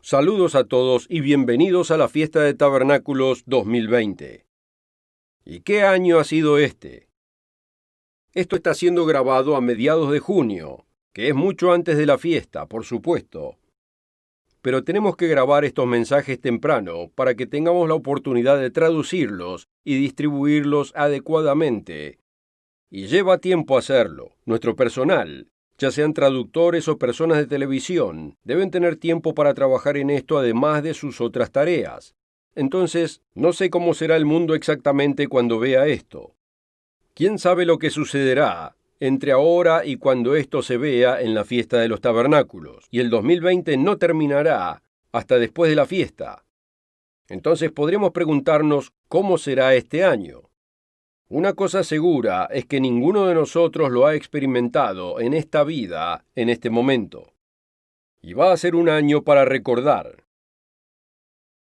Saludos a todos y bienvenidos a la Fiesta de Tabernáculos 2020. ¿Y qué año ha sido este? Esto está siendo grabado a mediados de junio, que es mucho antes de la fiesta, por supuesto. Pero tenemos que grabar estos mensajes temprano para que tengamos la oportunidad de traducirlos y distribuirlos adecuadamente. Y lleva tiempo hacerlo. Nuestro personal, ya sean traductores o personas de televisión, deben tener tiempo para trabajar en esto además de sus otras tareas. Entonces, no sé cómo será el mundo exactamente cuando vea esto. ¿Quién sabe lo que sucederá entre ahora y cuando esto se vea en la fiesta de los tabernáculos? Y el 2020 no terminará hasta después de la fiesta. Entonces podremos preguntarnos cómo será este año. Una cosa segura es que ninguno de nosotros lo ha experimentado en esta vida, en este momento. Y va a ser un año para recordar.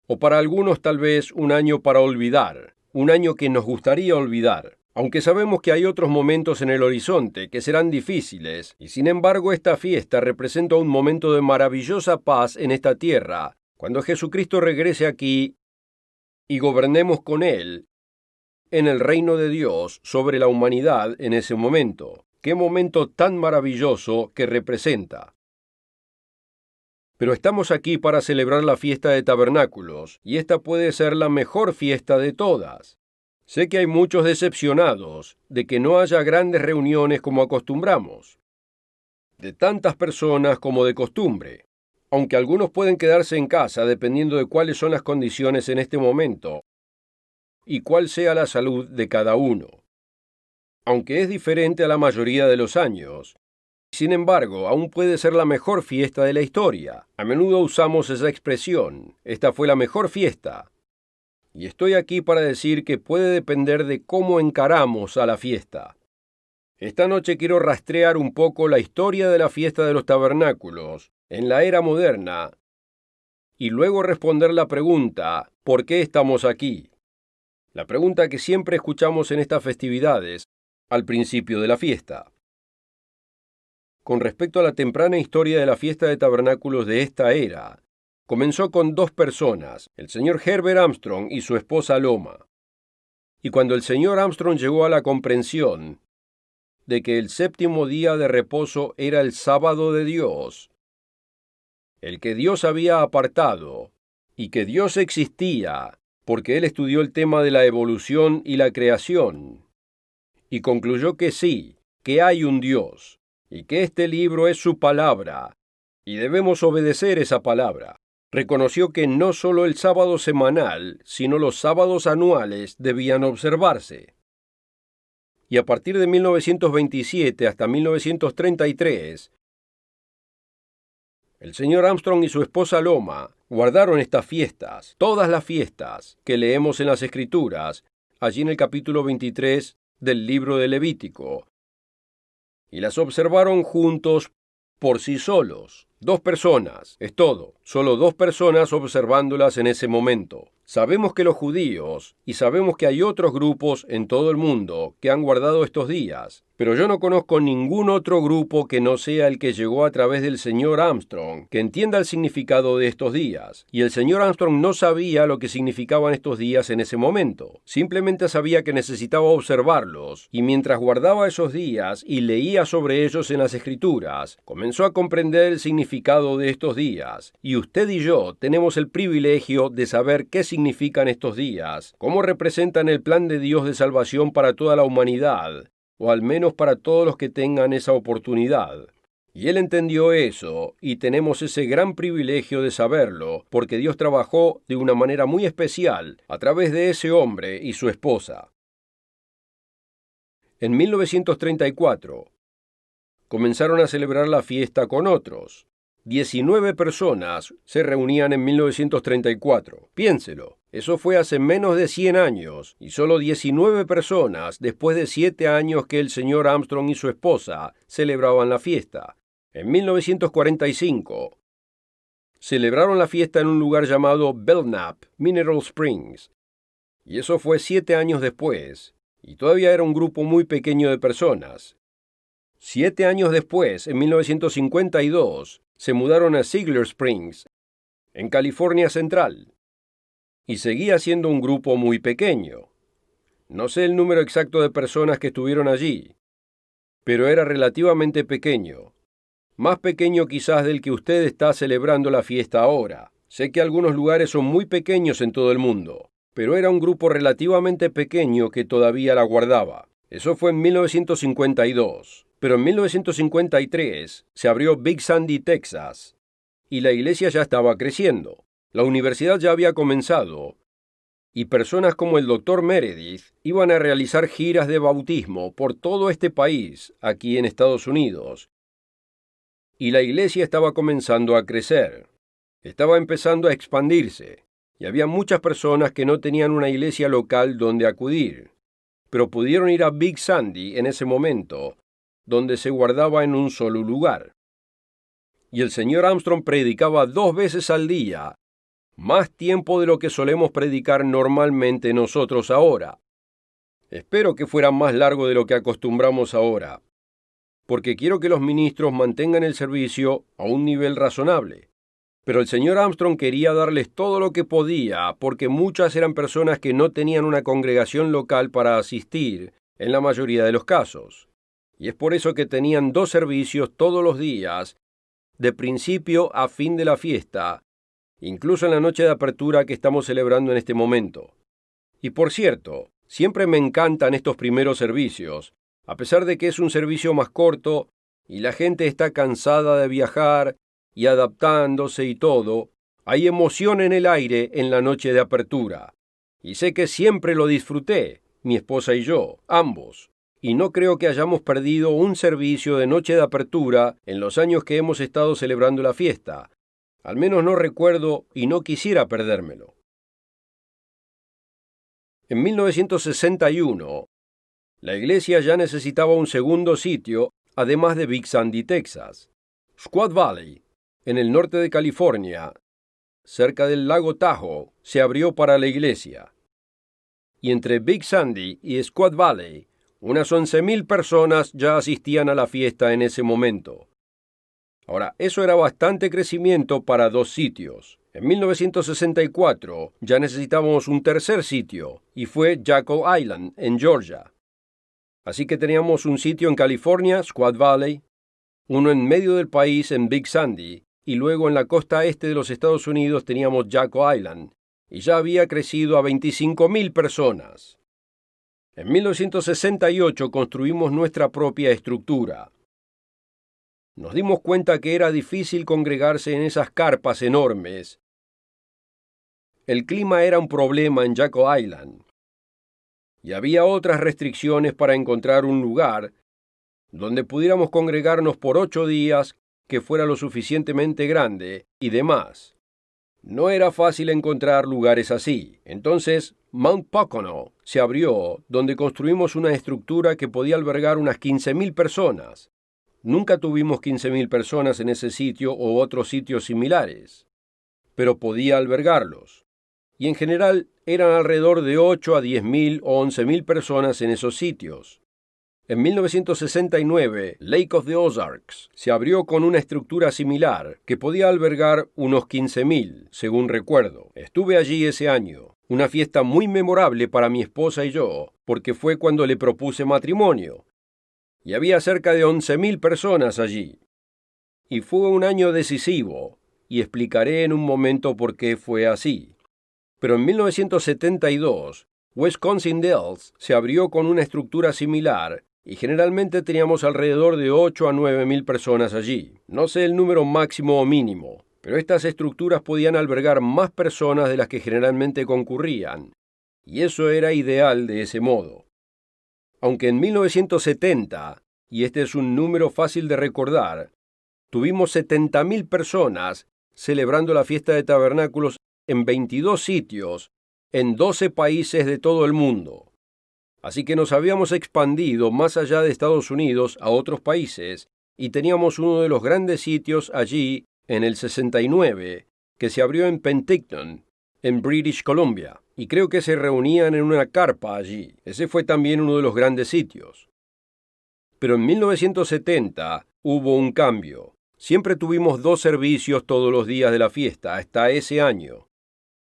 O para algunos tal vez un año para olvidar, un año que nos gustaría olvidar. Aunque sabemos que hay otros momentos en el horizonte que serán difíciles, y sin embargo esta fiesta representa un momento de maravillosa paz en esta tierra, cuando Jesucristo regrese aquí y gobernemos con Él en el reino de Dios sobre la humanidad en ese momento. ¡Qué momento tan maravilloso que representa! Pero estamos aquí para celebrar la fiesta de tabernáculos, y esta puede ser la mejor fiesta de todas. Sé que hay muchos decepcionados de que no haya grandes reuniones como acostumbramos, de tantas personas como de costumbre, aunque algunos pueden quedarse en casa dependiendo de cuáles son las condiciones en este momento y cuál sea la salud de cada uno. Aunque es diferente a la mayoría de los años, sin embargo, aún puede ser la mejor fiesta de la historia. A menudo usamos esa expresión, esta fue la mejor fiesta. Y estoy aquí para decir que puede depender de cómo encaramos a la fiesta. Esta noche quiero rastrear un poco la historia de la fiesta de los tabernáculos en la era moderna y luego responder la pregunta, ¿por qué estamos aquí? La pregunta que siempre escuchamos en estas festividades, al principio de la fiesta. Con respecto a la temprana historia de la fiesta de tabernáculos de esta era, comenzó con dos personas, el señor Herbert Armstrong y su esposa Loma. Y cuando el señor Armstrong llegó a la comprensión de que el séptimo día de reposo era el sábado de Dios, el que Dios había apartado, y que Dios existía, porque él estudió el tema de la evolución y la creación, y concluyó que sí, que hay un Dios, y que este libro es su palabra, y debemos obedecer esa palabra. Reconoció que no solo el sábado semanal, sino los sábados anuales debían observarse. Y a partir de 1927 hasta 1933, el señor Armstrong y su esposa Loma guardaron estas fiestas, todas las fiestas que leemos en las Escrituras, allí en el capítulo 23 del libro de Levítico, y las observaron juntos por sí solos. 2 personas, es todo, solo 2 personas observándolas en ese momento. Sabemos que los judíos, y sabemos que hay otros grupos en todo el mundo que han guardado estos días, pero yo no conozco ningún otro grupo que no sea el que llegó a través del señor Armstrong, que entienda el significado de estos días. Y el señor Armstrong no sabía lo que significaban estos días en ese momento. Simplemente sabía que necesitaba observarlos, y mientras guardaba esos días y leía sobre ellos en las Escrituras, comenzó a comprender el significado de estos días. Y usted y yo tenemos el privilegio de saber qué significan estos días, cómo representan el plan de Dios de salvación para toda la humanidad, o al menos para todos los que tengan esa oportunidad. Y él entendió eso, y tenemos ese gran privilegio de saberlo, porque Dios trabajó de una manera muy especial a través de ese hombre y su esposa. En 1934, comenzaron a celebrar la fiesta con otros. 19 personas se reunían en 1934. Piénselo, eso fue hace menos de 100 años, y solo 19 personas después de 7 años que el señor Armstrong y su esposa celebraban la fiesta. En 1945, celebraron la fiesta en un lugar llamado Belknap, Mineral Springs. Y eso fue 7 años después, y todavía era un grupo muy pequeño de personas. 7 años después, en 1952, se mudaron a Ziegler Springs, en California Central. Y seguía siendo un grupo muy pequeño. No sé el número exacto de personas que estuvieron allí, pero era relativamente pequeño. Más pequeño quizás del que usted está celebrando la fiesta ahora. Sé que algunos lugares son muy pequeños en todo el mundo, pero era un grupo relativamente pequeño que todavía la guardaba. Eso fue en 1952, pero en 1953 se abrió Big Sandy, Texas, y la iglesia ya estaba creciendo. La universidad ya había comenzado, y personas como el Dr. Meredith iban a realizar giras de bautismo por todo este país, aquí en Estados Unidos, y la iglesia estaba comenzando a crecer. Estaba empezando a expandirse, y había muchas personas que no tenían una iglesia local donde acudir, pero pudieron ir a Big Sandy en ese momento, donde se guardaba en un solo lugar. Y el señor Armstrong predicaba 2 veces al día, más tiempo de lo que solemos predicar normalmente nosotros ahora. Espero que fuera más largo de lo que acostumbramos ahora, porque quiero que los ministros mantengan el servicio a un nivel razonable. Pero el señor Armstrong quería darles todo lo que podía, porque muchas eran personas que no tenían una congregación local para asistir, en la mayoría de los casos. Y es por eso que tenían 2 servicios todos los días, de principio a fin de la fiesta, incluso en la noche de apertura que estamos celebrando en este momento. Y por cierto, siempre me encantan estos primeros servicios, a pesar de que es un servicio más corto, y la gente está cansada de viajar, y adaptándose y todo, hay emoción en el aire en la noche de apertura. Y sé que siempre lo disfruté, mi esposa y yo, ambos. Y no creo que hayamos perdido un servicio de noche de apertura en los años que hemos estado celebrando la fiesta. Al menos no recuerdo y no quisiera perdérmelo. En 1961, la iglesia ya necesitaba un segundo sitio, además de Big Sandy, Texas. Squaw Valley, en el norte de California, cerca del lago Tahoe, se abrió para la iglesia. Y entre Big Sandy y Squaw Valley, unas 11,000 personas ya asistían a la fiesta en ese momento. Ahora, eso era bastante crecimiento para 2 sitios. En 1964 ya necesitábamos un tercer sitio, y fue Jackal Island, en Georgia. Así que teníamos un sitio en California, Squaw Valley, uno en medio del país en Big Sandy, y luego en la costa este de los Estados Unidos teníamos Jackal Island, y ya había crecido a 25,000 personas. En 1968 construimos nuestra propia estructura. Nos dimos cuenta que era difícil congregarse en esas carpas enormes. El clima era un problema en Jackal Island, y había otras restricciones para encontrar un lugar donde pudiéramos congregarnos por 8 días que fuera lo suficientemente grande y demás. No era fácil encontrar lugares así. Entonces, Mount Pocono se abrió, donde construimos una estructura que podía albergar unas 15,000 personas. Nunca tuvimos 15,000 personas en ese sitio o otros sitios similares, pero podía albergarlos. Y en general eran alrededor de 8 a 10,000 o 11,000 personas en esos sitios. En 1969, Lake of the Ozarks se abrió con una estructura similar que podía albergar unos 15,000, según recuerdo. Estuve allí ese año, una fiesta muy memorable para mi esposa y yo, porque fue cuando le propuse matrimonio, y había cerca de 11,000 personas allí. Y fue un año decisivo, y explicaré en un momento por qué fue así. Pero en 1972, Wisconsin Dells se abrió con una estructura similar, y generalmente teníamos alrededor de 8 a 9,000 personas allí. No sé el número máximo o mínimo, pero estas estructuras podían albergar más personas de las que generalmente concurrían, y eso era ideal de ese modo. Aunque en 1970, y este es un número fácil de recordar, tuvimos 70,000 personas celebrando la fiesta de tabernáculos en 22 sitios, en 12 países de todo el mundo. Así que nos habíamos expandido más allá de Estados Unidos a otros países, y teníamos uno de los grandes sitios allí en el 69, que se abrió en Penticton, en British Columbia, y creo que se reunían en una carpa allí. Ese fue también uno de los grandes sitios. Pero en 1970 hubo un cambio. Siempre tuvimos 2 servicios todos los días de la fiesta, hasta ese año.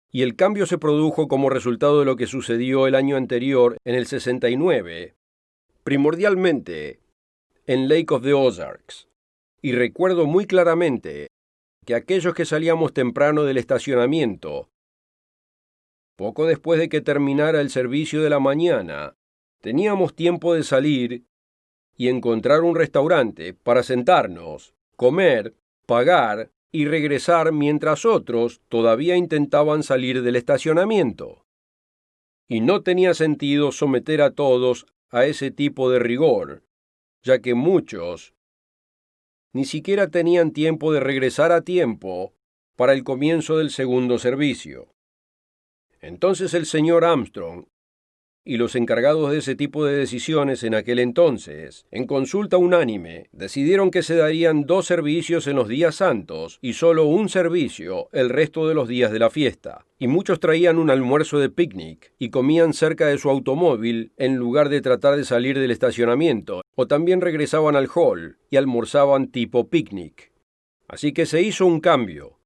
Y el cambio se produjo como resultado de lo que sucedió el año anterior, en el 69, primordialmente en Lake of the Ozarks. Y recuerdo muy claramente que aquellos que salíamos temprano del estacionamiento, poco después de que terminara el servicio de la mañana, teníamos tiempo de salir y encontrar un restaurante para sentarnos, comer, pagar y regresar mientras otros todavía intentaban salir del estacionamiento. Y no tenía sentido someter a todos a ese tipo de rigor, ya que muchos ni siquiera tenían tiempo de regresar a tiempo para el comienzo del segundo servicio. Entonces el señor Armstrong y los encargados de ese tipo de decisiones en aquel entonces, en consulta unánime, decidieron que se darían 2 servicios en los días santos y solo un servicio el resto de los días de la fiesta. Y muchos traían un almuerzo de picnic y comían cerca de su automóvil en lugar de tratar de salir del estacionamiento, o también regresaban al hall y almorzaban tipo picnic. Así que se hizo un cambio.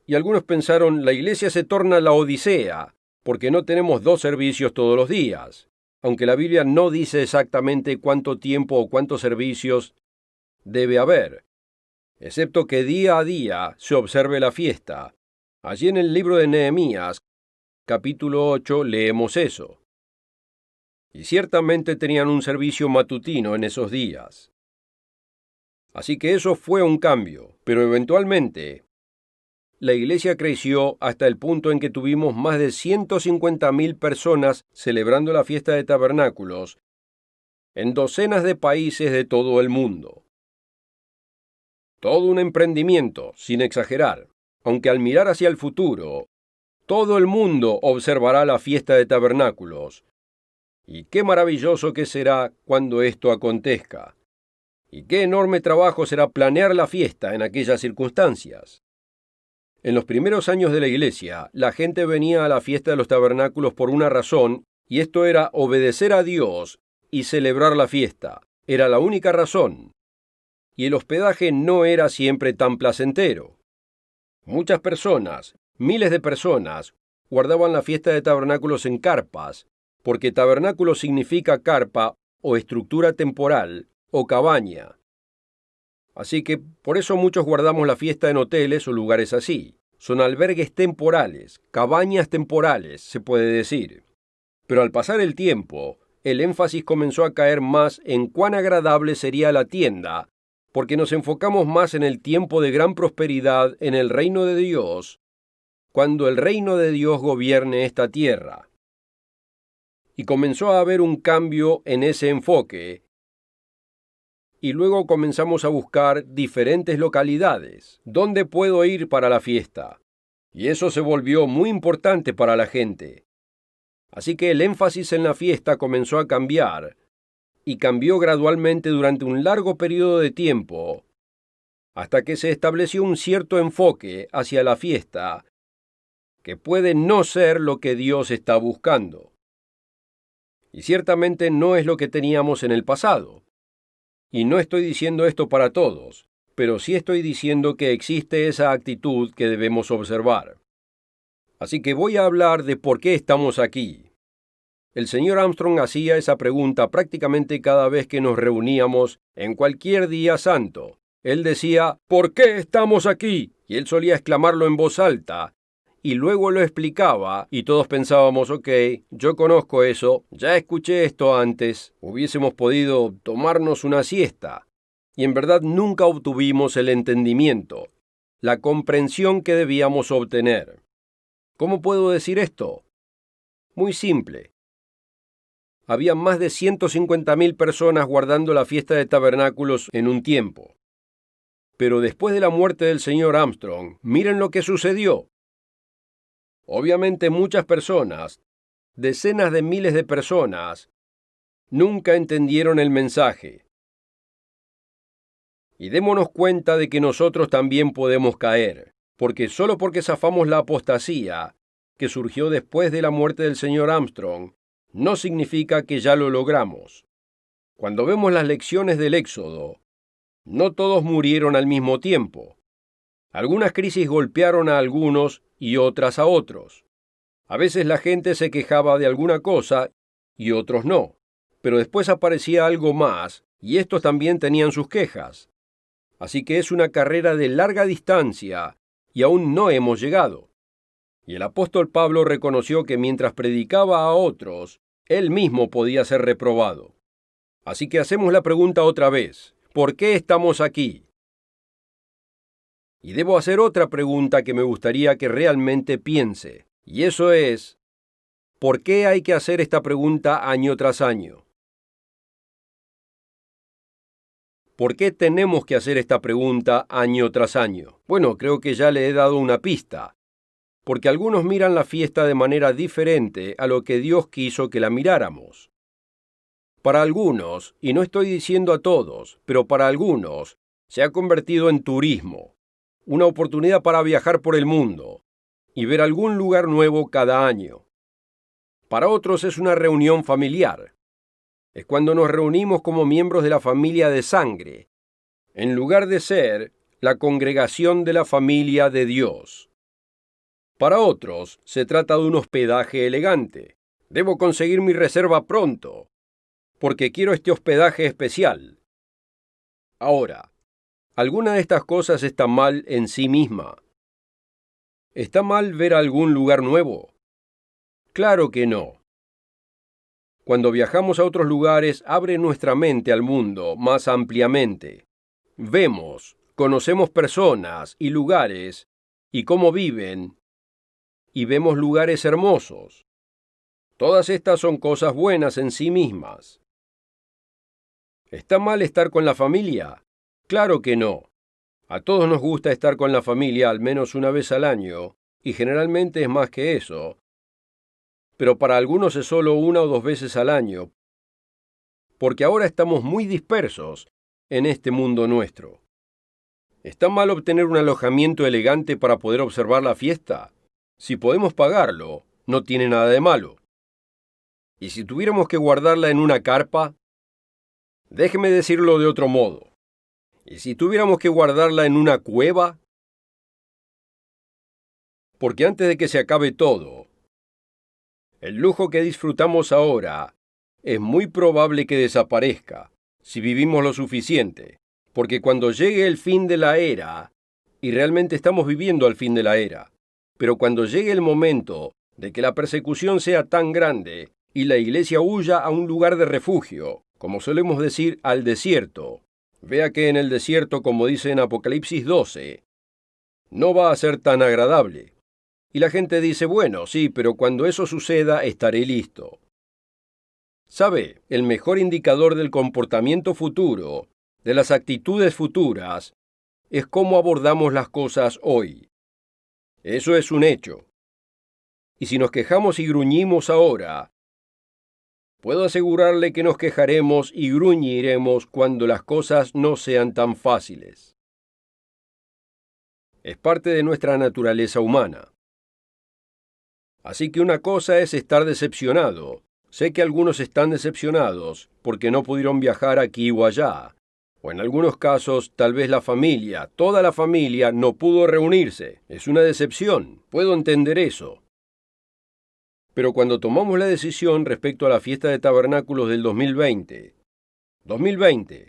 Y algunos pensaron, la iglesia se torna la Odisea, porque no tenemos 2 servicios todos los días, aunque la Biblia no dice exactamente cuánto tiempo o cuántos servicios debe haber, excepto que día a día se observe la fiesta. Allí en el libro de Nehemías, capítulo 8, leemos eso. Y ciertamente tenían un servicio matutino en esos días. Así que eso fue un cambio, pero eventualmente la iglesia creció hasta el punto en que tuvimos más de 150,000 personas celebrando la fiesta de tabernáculos en docenas de países de todo el mundo. Todo un emprendimiento, sin exagerar, aunque al mirar hacia el futuro, todo el mundo observará la fiesta de tabernáculos. Y qué maravilloso que será cuando esto acontezca. Y qué enorme trabajo será planear la fiesta en aquellas circunstancias. En los primeros años de la iglesia, la gente venía a la fiesta de los tabernáculos por una razón, y esto era obedecer a Dios y celebrar la fiesta. Era la única razón. Y el hospedaje no era siempre tan placentero. Muchas personas, miles de personas, guardaban la fiesta de tabernáculos en carpas, porque tabernáculo significa carpa o estructura temporal o cabaña. Así que por eso muchos guardamos la fiesta en hoteles o lugares así. Son albergues temporales, cabañas temporales, se puede decir. Pero al pasar el tiempo, el énfasis comenzó a caer más en cuán agradable sería la tienda, porque nos enfocamos más en el tiempo de gran prosperidad en el reino de Dios, cuando el reino de Dios gobierne esta tierra. Y comenzó a haber un cambio en ese enfoque, y luego comenzamos a buscar diferentes localidades. ¿Dónde puedo ir para la fiesta? Y eso se volvió muy importante para la gente. Así que el énfasis en la fiesta comenzó a cambiar, y cambió gradualmente durante un largo periodo de tiempo, hasta que se estableció un cierto enfoque hacia la fiesta, que puede no ser lo que Dios está buscando. Y ciertamente no es lo que teníamos en el pasado. Y no estoy diciendo esto para todos, pero sí estoy diciendo que existe esa actitud que debemos observar. Así que voy a hablar de por qué estamos aquí. El señor Armstrong hacía esa pregunta prácticamente cada vez que nos reuníamos en cualquier día santo. Él decía, ¿por qué estamos aquí? Y él solía exclamarlo en voz alta, y luego lo explicaba, y todos pensábamos, ok, yo conozco eso, ya escuché esto antes, hubiésemos podido tomarnos una siesta. Y en verdad nunca obtuvimos el entendimiento, la comprensión que debíamos obtener. ¿Cómo puedo decir esto? Muy simple. Había más de 150,000 personas guardando la fiesta de tabernáculos en un tiempo. Pero después de la muerte del señor Armstrong, miren lo que sucedió. Obviamente muchas personas, decenas de miles de personas, nunca entendieron el mensaje. Y démonos cuenta de que nosotros también podemos caer, porque solo porque zafamos la apostasía, que surgió después de la muerte del señor Armstrong, no significa que ya lo logramos. Cuando vemos las lecciones del Éxodo, No todos murieron al mismo tiempo. Algunas crisis golpearon a algunos y otras a otros. A veces la gente se quejaba de alguna cosa y otros no. Pero después aparecía algo más y estos también tenían sus quejas. Así que es una carrera de larga distancia y aún no hemos llegado. Y el apóstol Pablo reconoció que mientras predicaba a otros, él mismo podía ser reprobado. Así que hacemos la pregunta otra vez. ¿Por qué estamos aquí? Y debo hacer otra pregunta que me gustaría que realmente piense. Y eso es, ¿por qué hay que hacer esta pregunta año tras año? ¿Por qué tenemos que hacer esta pregunta año tras año? Bueno, creo que ya le he dado una pista. Porque algunos miran la fiesta de manera diferente a lo que Dios quiso que la miráramos. Para algunos, y no estoy diciendo a todos, pero para algunos, se ha convertido en turismo, una oportunidad para viajar por el mundo y ver algún lugar nuevo cada año. Para otros es una reunión familiar. Es cuando nos reunimos como miembros de la familia de sangre, en lugar de ser la congregación de la familia de Dios. Para otros, se trata de un hospedaje elegante. Debo conseguir mi reserva pronto, porque quiero este hospedaje especial. Ahora, ¿alguna de estas cosas está mal en sí misma? ¿Está mal ver algún lugar nuevo? Claro que no. Cuando viajamos a otros lugares, abre nuestra mente al mundo más ampliamente. Vemos, conocemos personas y lugares, y cómo viven, y vemos lugares hermosos. Todas estas son cosas buenas en sí mismas. ¿Está mal estar con la familia? Claro que no. A todos nos gusta estar con la familia al menos una vez al año, y generalmente es más que eso. Pero para algunos es solo una o dos veces al año, porque ahora estamos muy dispersos en este mundo nuestro. ¿Está mal obtener un alojamiento elegante para poder observar la fiesta? Si podemos pagarlo, no tiene nada de malo. ¿Y si tuviéramos que guardarla en una carpa? Déjeme decirlo de otro modo. ¿Y si tuviéramos que guardarla en una cueva? Porque antes de que se acabe todo, el lujo que disfrutamos ahora es muy probable que desaparezca si vivimos lo suficiente. Porque cuando llegue el fin de la era, y realmente estamos viviendo al fin de la era, pero cuando llegue el momento de que la persecución sea tan grande y la iglesia huya a un lugar de refugio, como solemos decir, al desierto, vea que en el desierto, como dice en Apocalipsis 12, no va a ser tan agradable. Y la gente dice, bueno, sí, pero cuando eso suceda estaré listo. ¿Sabe? El mejor indicador del comportamiento futuro, de las actitudes futuras, es cómo abordamos las cosas hoy. Eso es un hecho. Y si nos quejamos y gruñimos ahora, puedo asegurarle que nos quejaremos y gruñiremos cuando las cosas no sean tan fáciles. Es parte de nuestra naturaleza humana. Así que una cosa es estar decepcionado. Sé que algunos están decepcionados porque no pudieron viajar aquí o allá. O en algunos casos, tal vez la familia, toda la familia, no pudo reunirse. Es una decepción. Puedo entender eso. Pero cuando tomamos la decisión respecto a la fiesta de tabernáculos del 2020,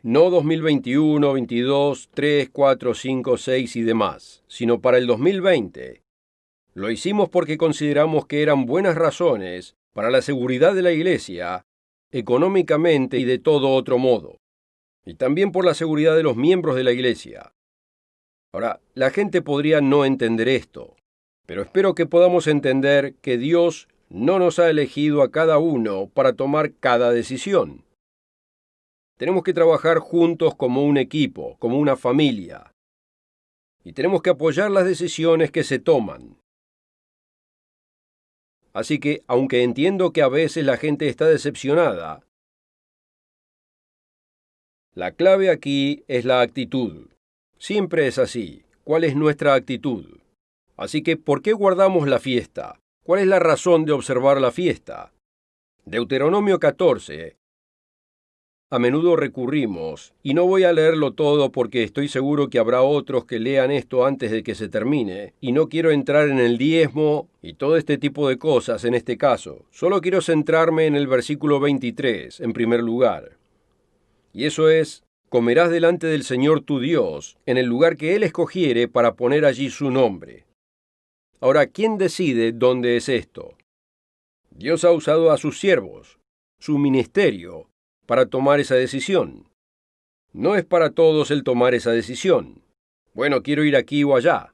no 2021, 22, 3, 4, 5, 6 y demás, sino para el 2020, lo hicimos porque consideramos que eran buenas razones para la seguridad de la iglesia, económicamente y de todo otro modo, y también por la seguridad de los miembros de la iglesia. Ahora, la gente podría no entender esto, pero espero que podamos entender que Dios no nos ha elegido a cada uno para tomar cada decisión. Tenemos que trabajar juntos como un equipo, como una familia, y tenemos que apoyar las decisiones que se toman. Así que, aunque entiendo que a veces la gente está decepcionada, la clave aquí es la actitud. Siempre es así. ¿Cuál es nuestra actitud? Así que, ¿por qué guardamos la fiesta? ¿Cuál es la razón de observar la fiesta? Deuteronomio 14 a menudo recurrimos, y no voy a leerlo todo porque estoy seguro que habrá otros que lean esto antes de que se termine, y no quiero entrar en el diezmo y todo este tipo de cosas en este caso. Solo quiero centrarme en el versículo 23, en primer lugar. Y eso es: comerás delante del Señor tu Dios, en el lugar que Él escogiere para poner allí su nombre. Ahora, ¿quién decide dónde es esto? Dios ha usado a sus siervos, su ministerio, para tomar esa decisión. No es para todos el tomar esa decisión. Bueno, quiero ir aquí o allá.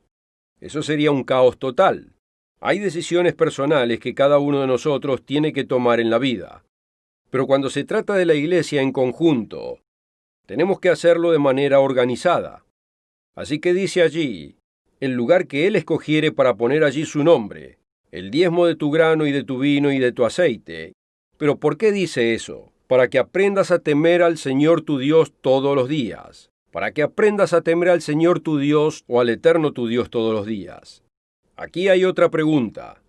Eso sería un caos total. Hay decisiones personales que cada uno de nosotros tiene que tomar en la vida. Pero cuando se trata de la iglesia en conjunto, tenemos que hacerlo de manera organizada. Así que dice allí: el lugar que Él escogiere para poner allí su nombre, el diezmo de tu grano y de tu vino y de tu aceite. ¿Pero por qué dice eso? Para que aprendas a temer al Señor tu Dios todos los días. Para que aprendas a temer al Señor tu Dios o al Eterno tu Dios todos los días. Aquí hay otra pregunta.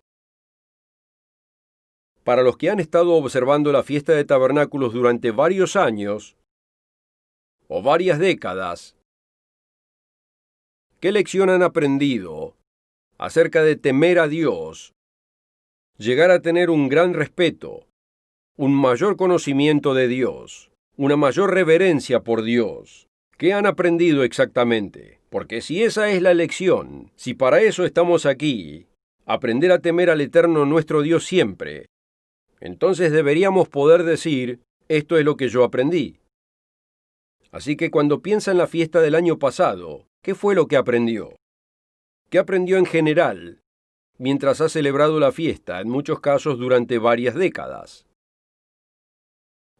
Para los que han estado observando la fiesta de tabernáculos durante varios años o varias décadas, ¿qué lección han aprendido acerca de temer a Dios, llegar a tener un gran respeto, un mayor conocimiento de Dios, una mayor reverencia por Dios? ¿Qué han aprendido exactamente? Porque si esa es la lección, si para eso estamos aquí, aprender a temer al Eterno nuestro Dios siempre, entonces deberíamos poder decir: esto es lo que yo aprendí. Así que cuando piensa en la fiesta del año pasado, ¿qué fue lo que aprendió? ¿Qué aprendió en general mientras ha celebrado la fiesta, en muchos casos durante varias décadas?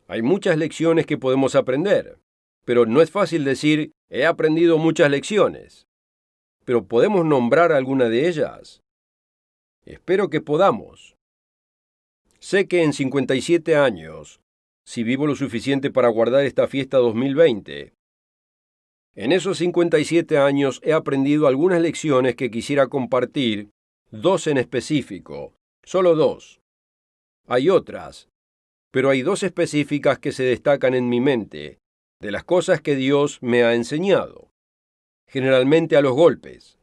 Hay muchas lecciones que podemos aprender, pero no es fácil decir: he aprendido muchas lecciones. Pero ¿podemos nombrar alguna de ellas? Espero que podamos. Sé que en 57 años, si vivo lo suficiente para guardar esta fiesta 2020, en esos 57 años he aprendido algunas lecciones que quisiera compartir, 2 en específico, solo 2. Hay otras, pero hay 2 específicas que se destacan en mi mente, de las cosas que Dios me ha enseñado, generalmente a los golpes.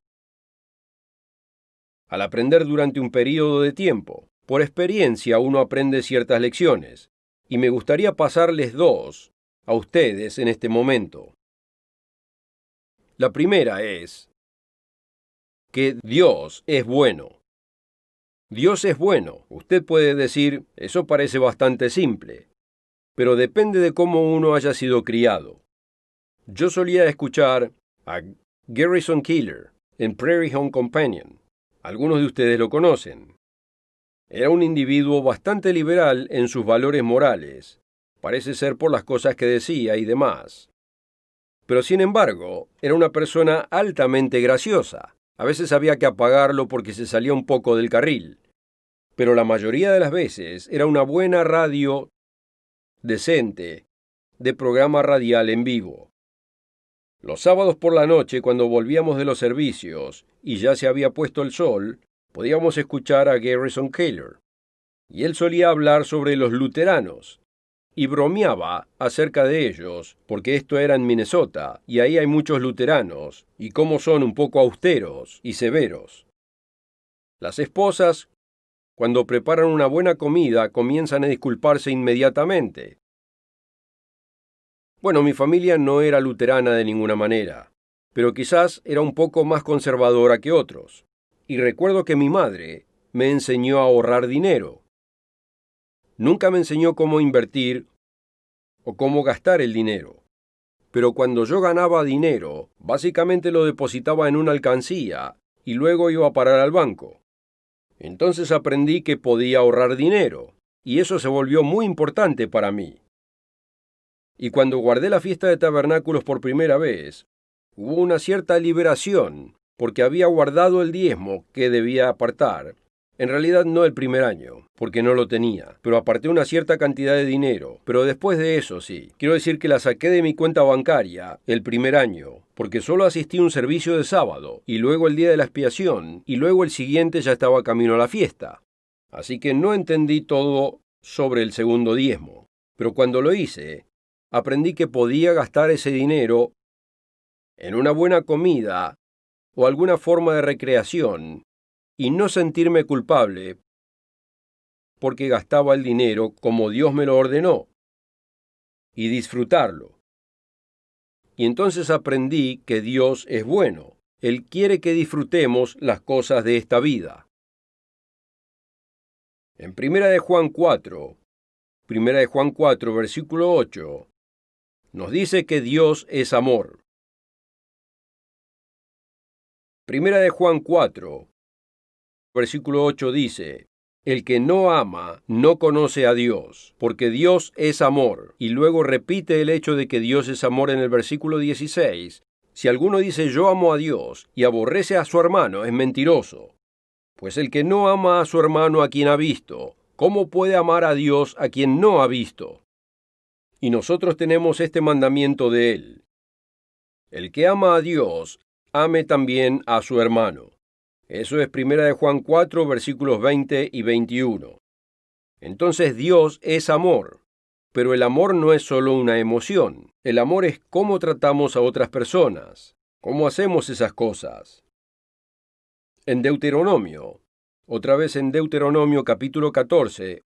Al aprender durante un período de tiempo, por experiencia uno aprende ciertas lecciones, y me gustaría pasarles 2 a ustedes en este momento. La primera es que Dios es bueno. Dios es bueno. Usted puede decir: eso parece bastante simple, pero depende de cómo uno haya sido criado. Yo solía escuchar a Garrison Keillor en Prairie Home Companion. Algunos de ustedes lo conocen. Era un individuo bastante liberal en sus valores morales. Parece ser por las cosas que decía y demás. Pero sin embargo, era una persona altamente graciosa. A veces había que apagarlo porque se salía un poco del carril. Pero la mayoría de las veces era una buena radio decente de programa radial en vivo. Los sábados por la noche, cuando volvíamos de los servicios y ya se había puesto el sol, podíamos escuchar a Garrison Keillor. Y él solía hablar sobre los luteranos, y bromeaba acerca de ellos, porque esto era en Minnesota, y ahí hay muchos luteranos, y cómo son un poco austeros y severos. Las esposas, cuando preparan una buena comida, comienzan a disculparse inmediatamente. Bueno, mi familia no era luterana de ninguna manera, pero quizás era un poco más conservadora que otros. Y recuerdo que mi madre me enseñó a ahorrar dinero. Nunca me enseñó cómo invertir o cómo gastar el dinero. Pero cuando yo ganaba dinero, básicamente lo depositaba en una alcancía y luego iba a parar al banco. Entonces aprendí que podía ahorrar dinero, y eso se volvió muy importante para mí. Y cuando guardé la fiesta de tabernáculos por primera vez, hubo una cierta liberación, porque había guardado el diezmo que debía apartar. En realidad no el primer año, porque no lo tenía, pero aparté una cierta cantidad de dinero. Pero después de eso sí, quiero decir que la saqué de mi cuenta bancaria el primer año, porque solo asistí a un servicio de sábado, y luego el día de la expiación, y luego el siguiente ya estaba camino a la fiesta. Así que no entendí todo sobre el segundo diezmo. Pero cuando lo hice, aprendí que podía gastar ese dinero en una buena comida o alguna forma de recreación y no sentirme culpable porque gastaba el dinero como Dios me lo ordenó y disfrutarlo. Y entonces aprendí que Dios es bueno. Él quiere que disfrutemos las cosas de esta vida. En Primera de Juan 4, versículo 8, nos dice que Dios es amor. Primera de Juan 4, versículo 8 dice: el que no ama no conoce a Dios, porque Dios es amor. Y luego repite el hecho de que Dios es amor en el versículo 16. Si alguno dice yo amo a Dios y aborrece a su hermano, es mentiroso. Pues el que no ama a su hermano a quien ha visto, ¿cómo puede amar a Dios a quien no ha visto? Y nosotros tenemos este mandamiento de él: el que ama a Dios, ame también a su hermano. Eso es Primera de Juan 4, versículos 20 y 21. Entonces Dios es amor, pero el amor no es solo una emoción. El amor es cómo tratamos a otras personas, cómo hacemos esas cosas. En Deuteronomio, otra vez en Deuteronomio capítulo 14,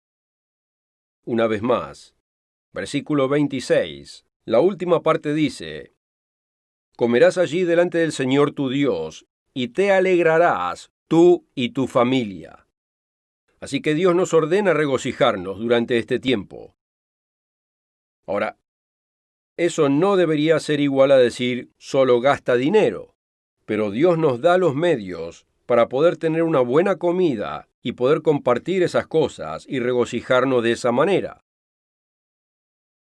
una vez más, versículo 26, la última parte dice: comerás allí delante del Señor tu Dios, y te alegrarás tú y tu familia. Así que Dios nos ordena regocijarnos durante este tiempo. Ahora, eso no debería ser igual a decir solo gasta dinero, pero Dios nos da los medios para poder tener una buena comida y poder compartir esas cosas y regocijarnos de esa manera.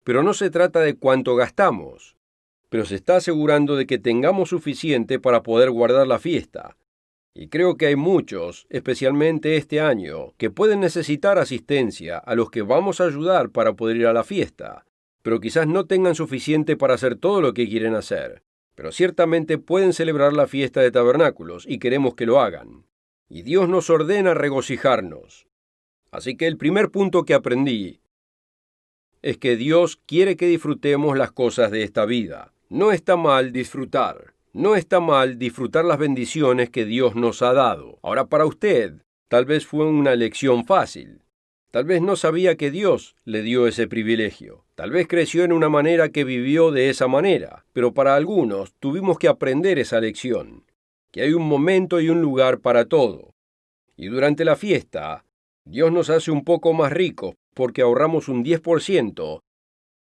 Pero no se trata de cuánto gastamos, pero se está asegurando de que tengamos suficiente para poder guardar la fiesta. Y creo que hay muchos, especialmente este año, que pueden necesitar asistencia a los que vamos a ayudar para poder ir a la fiesta, pero quizás no tengan suficiente para hacer todo lo que quieren hacer. Pero ciertamente pueden celebrar la fiesta de tabernáculos y queremos que lo hagan. Y Dios nos ordena regocijarnos. Así que el primer punto que aprendí es que Dios quiere que disfrutemos las cosas de esta vida. No está mal disfrutar. No está mal disfrutar las bendiciones que Dios nos ha dado. Ahora, para usted, tal vez fue una elección fácil. Tal vez no sabía que Dios le dio ese privilegio. Tal vez creció en una manera que vivió de esa manera. Pero para algunos tuvimos que aprender esa lección, que hay un momento y un lugar para todo. Y durante la fiesta, Dios nos hace un poco más ricos porque ahorramos un 10%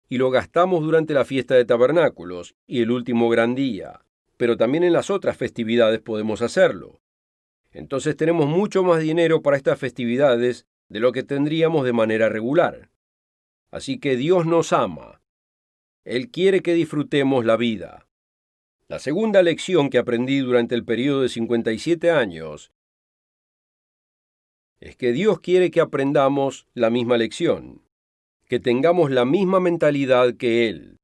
y lo gastamos durante la fiesta de tabernáculos y el último gran día. Pero también en las otras festividades podemos hacerlo. Entonces tenemos mucho más dinero para estas festividades de lo que tendríamos de manera regular. Así que Dios nos ama. Él quiere que disfrutemos la vida. La segunda lección que aprendí durante el periodo de 57 años es que Dios quiere que aprendamos la misma lección, que tengamos la misma mentalidad que Él.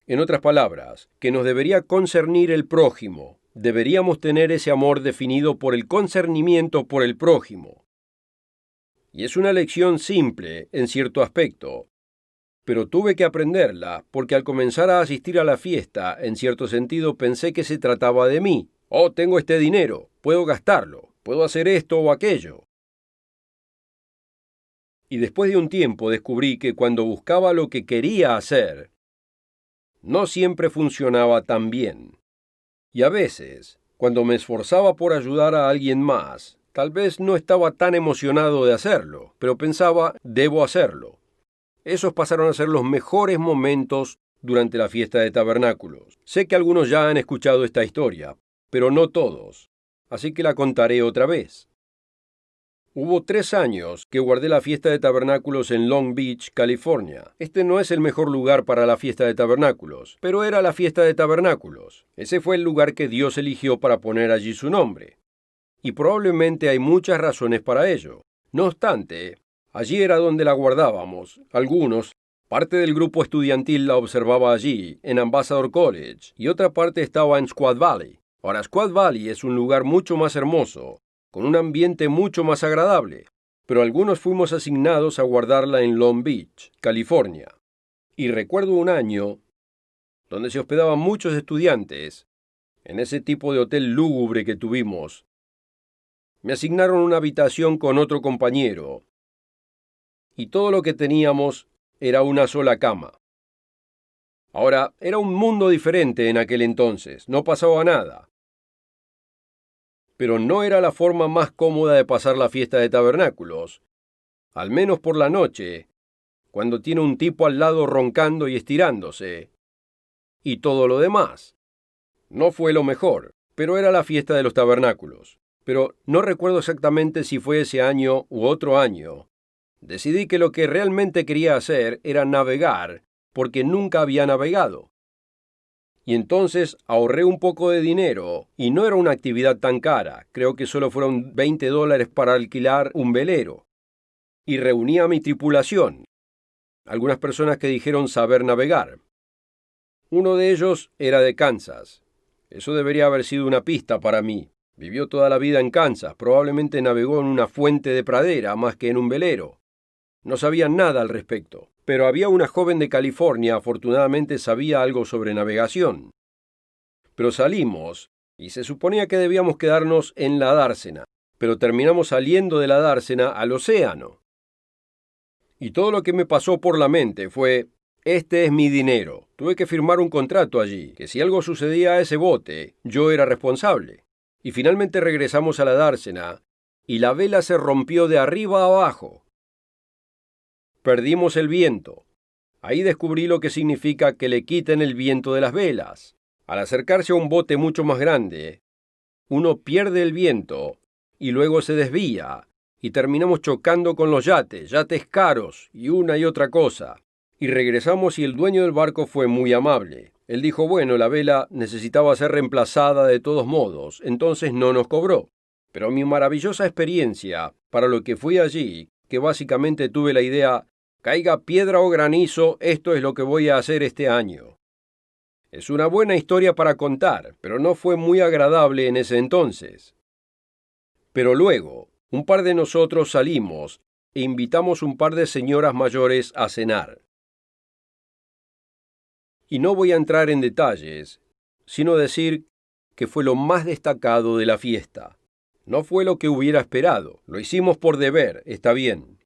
En otras palabras, que nos debería concernir el prójimo. Deberíamos tener ese amor definido por el concernimiento por el prójimo. Y es una lección simple en cierto aspecto, pero tuve que aprenderla porque al comenzar a asistir a la fiesta, en cierto sentido pensé que se trataba de mí. Oh, tengo este dinero, puedo gastarlo, puedo hacer esto o aquello. Y después de un tiempo descubrí que cuando buscaba lo que quería hacer, no siempre funcionaba tan bien. Y a veces, cuando me esforzaba por ayudar a alguien más, tal vez no estaba tan emocionado de hacerlo, pero pensaba, debo hacerlo. Esos pasaron a ser los mejores momentos durante la fiesta de tabernáculos. Sé que algunos ya han escuchado esta historia, pero no todos, así que la contaré otra vez. Hubo 3 años que guardé la fiesta de tabernáculos en Long Beach, California. Este no es el mejor lugar para la fiesta de tabernáculos, pero era la fiesta de tabernáculos. Ese fue el lugar que Dios eligió para poner allí su nombre. Y probablemente hay muchas razones para ello. No obstante, allí era donde la guardábamos. Algunos, parte del grupo estudiantil la observaba allí, en Ambassador College, y otra parte estaba en Squaw Valley. Ahora, Squaw Valley es un lugar mucho más hermoso, con un ambiente mucho más agradable, pero algunos fuimos asignados a guardarla en Long Beach, California. Y recuerdo un año donde se hospedaban muchos estudiantes, en ese tipo de hotel lúgubre que tuvimos. Me asignaron una habitación con otro compañero, y todo lo que teníamos era una sola cama. Ahora, era un mundo diferente en aquel entonces, no pasaba nada. Pero no era la forma más cómoda de pasar la fiesta de tabernáculos, al menos por la noche, cuando tiene un tipo al lado roncando y estirándose, y todo lo demás. No fue lo mejor, pero era la fiesta de los tabernáculos. Pero no recuerdo exactamente si fue ese año u otro año. Decidí que lo que realmente quería hacer era navegar, porque nunca había navegado. Y entonces ahorré un poco de dinero, y no era una actividad tan cara, creo que solo fueron $20 para alquilar un velero. Y reuní a mi tripulación, algunas personas que dijeron saber navegar. Uno de ellos era de Kansas. Eso debería haber sido una pista para mí. Vivió toda la vida en Kansas, probablemente navegó en una fuente de pradera más que en un velero. No sabía nada al respecto, pero había una joven de California, afortunadamente sabía algo sobre navegación. Pero salimos, y se suponía que debíamos quedarnos en la dársena, pero terminamos saliendo de la dársena al océano. Y todo lo que me pasó por la mente fue: este es mi dinero. Tuve que firmar un contrato allí, que si algo sucedía a ese bote, yo era responsable. Y finalmente regresamos a la dársena, y la vela se rompió de arriba a abajo. Perdimos el viento. Ahí descubrí lo que significa que le quiten el viento de las velas. Al acercarse a un bote mucho más grande, uno pierde el viento, y luego se desvía, y terminamos chocando con los yates caros, y una y otra cosa. Y regresamos y el dueño del barco fue muy amable. Él dijo, bueno, la vela necesitaba ser reemplazada de todos modos, entonces no nos cobró. Pero mi maravillosa experiencia, para lo que fui allí, que básicamente tuve la idea, caiga piedra o granizo, esto es lo que voy a hacer este año. Es una buena historia para contar, pero no fue muy agradable en ese entonces. Pero luego, un par de nosotros salimos e invitamos un par de señoras mayores a cenar. Y no voy a entrar en detalles, sino decir que fue lo más destacado de la fiesta. No fue lo que hubiera esperado, lo hicimos por deber, está bien.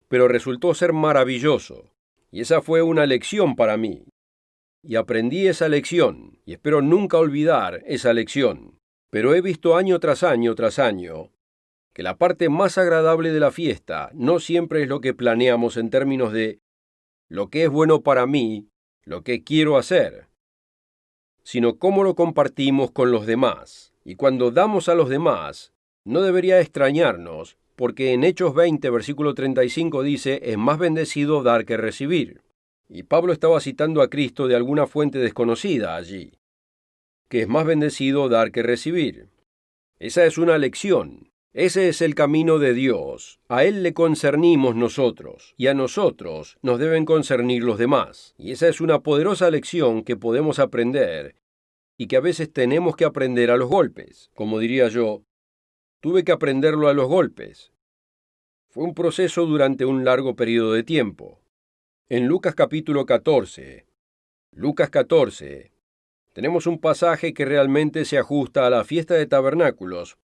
Pero resultó ser maravilloso, y esa fue una lección para mí. Y aprendí esa lección, y espero nunca olvidar esa lección. Pero he visto año tras año, que la parte más agradable de la fiesta no siempre es lo que planeamos en términos de lo que es bueno para mí, lo que quiero hacer, sino cómo lo compartimos con los demás. Y cuando damos a los demás, no debería extrañarnos, porque en Hechos 20, versículo 35 dice, es más bendecido dar que recibir. Y Pablo estaba citando a Cristo de alguna fuente desconocida allí, que es más bendecido dar que recibir. Esa es una lección. Ese es el camino de Dios. A Él le concernimos nosotros, y a nosotros nos deben concernir los demás. Y esa es una poderosa lección que podemos aprender, y que a veces tenemos que aprender a los golpes. Como diría yo, tuve que aprenderlo a los golpes. Fue un proceso durante un largo periodo de tiempo. En Lucas capítulo 14, tenemos un pasaje que realmente se ajusta a la fiesta de tabernáculos,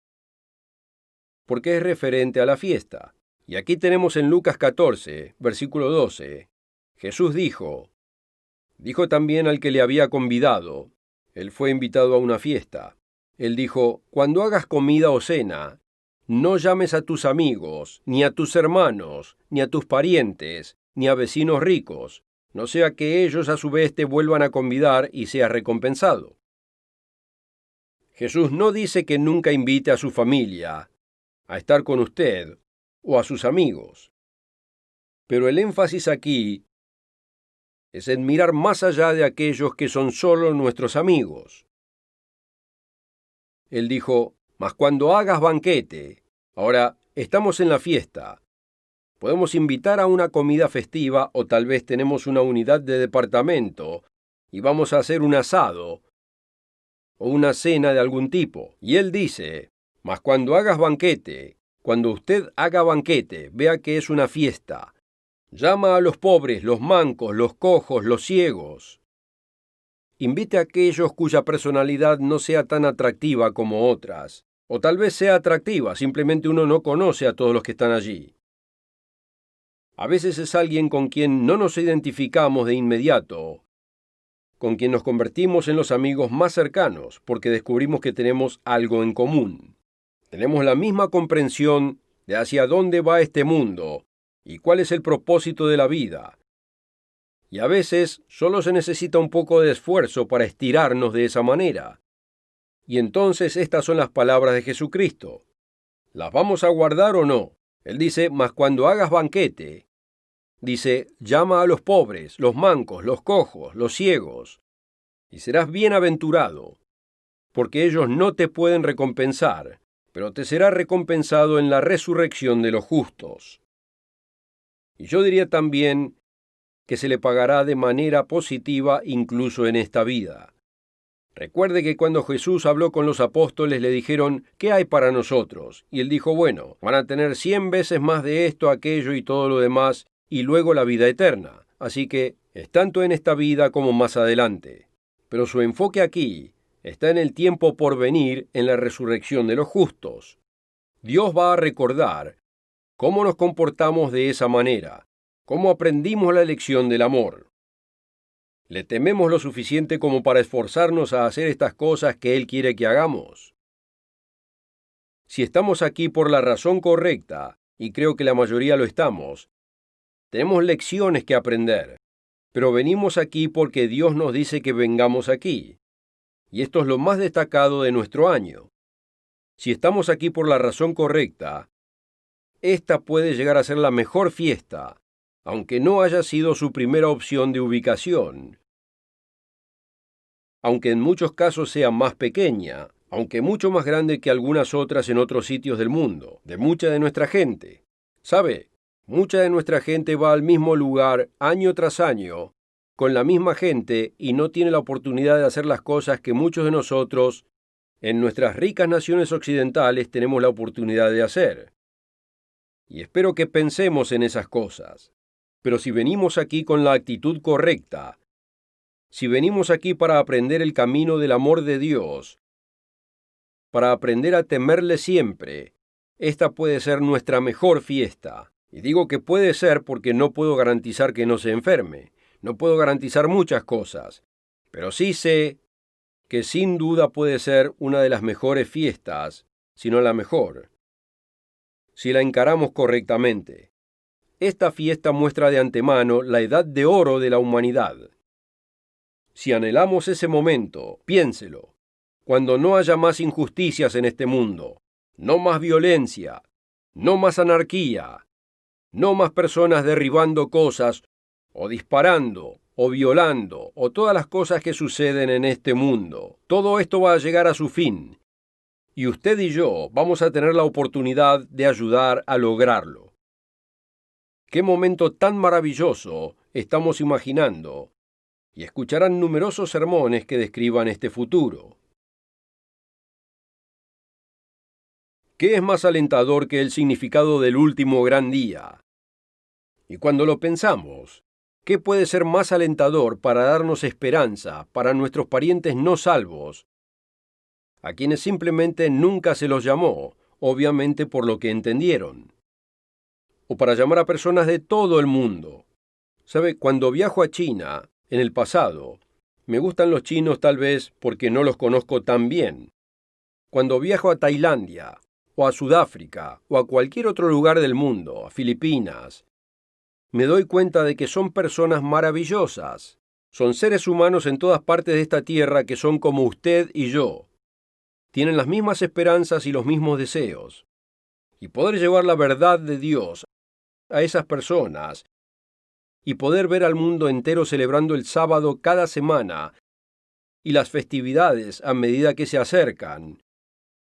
porque es referente a la fiesta. Y aquí tenemos en Lucas 14, versículo 12, Jesús dijo también al que le había convidado, él fue invitado a una fiesta. Él dijo, cuando hagas comida o cena, no llames a tus amigos, ni a tus hermanos, ni a tus parientes, ni a vecinos ricos, no sea que ellos a su vez te vuelvan a convidar y seas recompensado. Jesús no dice que nunca invite a su familia a estar con usted o a sus amigos. Pero el énfasis aquí es en mirar más allá de aquellos que son solo nuestros amigos. Él dijo, mas cuando hagas banquete, ahora estamos en la fiesta, podemos invitar a una comida festiva o tal vez tenemos una unidad de departamento y vamos a hacer un asado o una cena de algún tipo. Y él dice, mas cuando hagas banquete, cuando usted haga banquete, vea que es una fiesta, Llama a los pobres, los mancos, los cojos, los ciegos. Invite a aquellos cuya personalidad no sea tan atractiva como otras. O tal vez sea atractiva, simplemente uno no conoce a todos los que están allí. A veces es alguien con quien no nos identificamos de inmediato, con quien nos convertimos en los amigos más cercanos, porque descubrimos que tenemos algo en común. Tenemos la misma comprensión de hacia dónde va este mundo y cuál es el propósito de la vida. Y a veces solo se necesita un poco de esfuerzo para estirarnos de esa manera. Y entonces estas son las palabras de Jesucristo. ¿Las vamos a guardar o no? Él dice, mas cuando hagas banquete, dice, llama a los pobres, los mancos, los cojos, los ciegos, y serás bienaventurado, porque ellos no te pueden recompensar, pero te será recompensado en la resurrección de los justos. Y yo diría también que se le pagará de manera positiva incluso en esta vida. Recuerde que cuando Jesús habló con los apóstoles le dijeron, ¿qué hay para nosotros? Y él dijo, bueno, van a tener 100 veces más de esto, aquello y todo lo demás, y luego la vida eterna. Así que es tanto en esta vida como más adelante. Pero su enfoque aquí está en el tiempo por venir, en la resurrección de los justos. Dios va a recordar cómo nos comportamos de esa manera, cómo aprendimos la lección del amor. ¿Le tememos lo suficiente como para esforzarnos a hacer estas cosas que Él quiere que hagamos? Si estamos aquí por la razón correcta, y creo que la mayoría lo estamos, tenemos lecciones que aprender, pero venimos aquí porque Dios nos dice que vengamos aquí. Y esto es lo más destacado de nuestro año. Si estamos aquí por la razón correcta, esta puede llegar a ser la mejor fiesta, aunque no haya sido su primera opción de ubicación. Aunque en muchos casos sea más pequeña, aunque mucho más grande que algunas otras en otros sitios del mundo, de mucha de nuestra gente. ¿Sabe? Mucha de nuestra gente va al mismo lugar año tras año, con la misma gente y no tiene la oportunidad de hacer las cosas que muchos de nosotros, en nuestras ricas naciones occidentales, tenemos la oportunidad de hacer. Y espero que pensemos en esas cosas. Pero si venimos aquí con la actitud correcta, si venimos aquí para aprender el camino del amor de Dios, para aprender a temerle siempre, esta puede ser nuestra mejor fiesta. Y digo que puede ser porque no puedo garantizar que no se enferme, no puedo garantizar muchas cosas, pero sí sé que sin duda puede ser una de las mejores fiestas, si no la mejor, si la encaramos correctamente. Esta fiesta muestra de antemano la edad de oro de la humanidad. Si anhelamos ese momento, piénselo, cuando no haya más injusticias en este mundo, no más violencia, no más anarquía, no más personas derribando cosas, o disparando, o violando, o todas las cosas que suceden en este mundo. Todo esto va a llegar a su fin, y usted y yo vamos a tener la oportunidad de ayudar a lograrlo. ¡Qué momento tan maravilloso estamos imaginando! Y escucharán numerosos sermones que describan este futuro. ¿Qué es más alentador que el significado del último gran día? Y cuando lo pensamos, ¿qué puede ser más alentador para darnos esperanza para nuestros parientes no salvos, a quienes simplemente nunca se los llamó, obviamente por lo que entendieron? O para llamar a personas de todo el mundo. ¿Sabe? Cuando viajo a China, en el pasado, me gustan los chinos tal vez porque no los conozco tan bien. Cuando viajo a Tailandia, o a Sudáfrica, o a cualquier otro lugar del mundo, a Filipinas, me doy cuenta de que son personas maravillosas. Son seres humanos en todas partes de esta tierra que son como usted y yo. Tienen las mismas esperanzas y los mismos deseos. Y poder llevar la verdad de Dios a esas personas y poder ver al mundo entero celebrando el sábado cada semana y las festividades a medida que se acercan.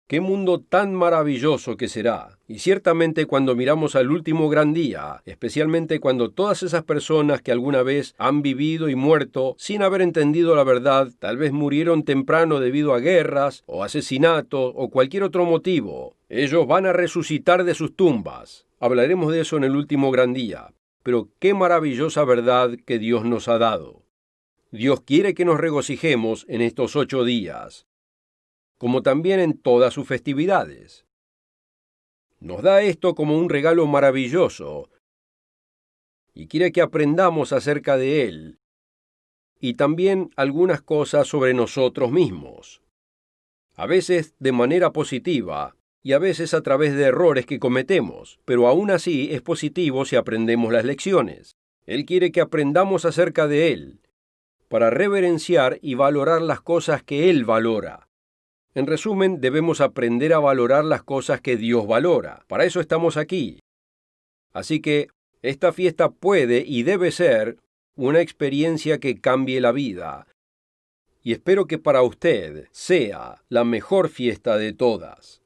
¡Qué mundo tan maravilloso que será! Y ciertamente cuando miramos al último gran día, especialmente cuando todas esas personas que alguna vez han vivido y muerto sin haber entendido la verdad, tal vez murieron temprano debido a guerras o asesinatos o cualquier otro motivo, ellos van a resucitar de sus tumbas. Hablaremos de eso en el último gran día. pero qué maravillosa verdad que Dios nos ha dado. Dios quiere que nos regocijemos en estos 8 días, como también en todas sus festividades. Nos da esto como un regalo maravilloso y quiere que aprendamos acerca de Él y también algunas cosas sobre nosotros mismos, a veces de manera positiva y a veces a través de errores que cometemos, pero aún así es positivo si aprendemos las lecciones. Él quiere que aprendamos acerca de Él, para reverenciar y valorar las cosas que Él valora. En resumen, debemos aprender a valorar las cosas que Dios valora. Para eso estamos aquí. Así que esta fiesta puede y debe ser una experiencia que cambie la vida. Y espero que para usted sea la mejor fiesta de todas.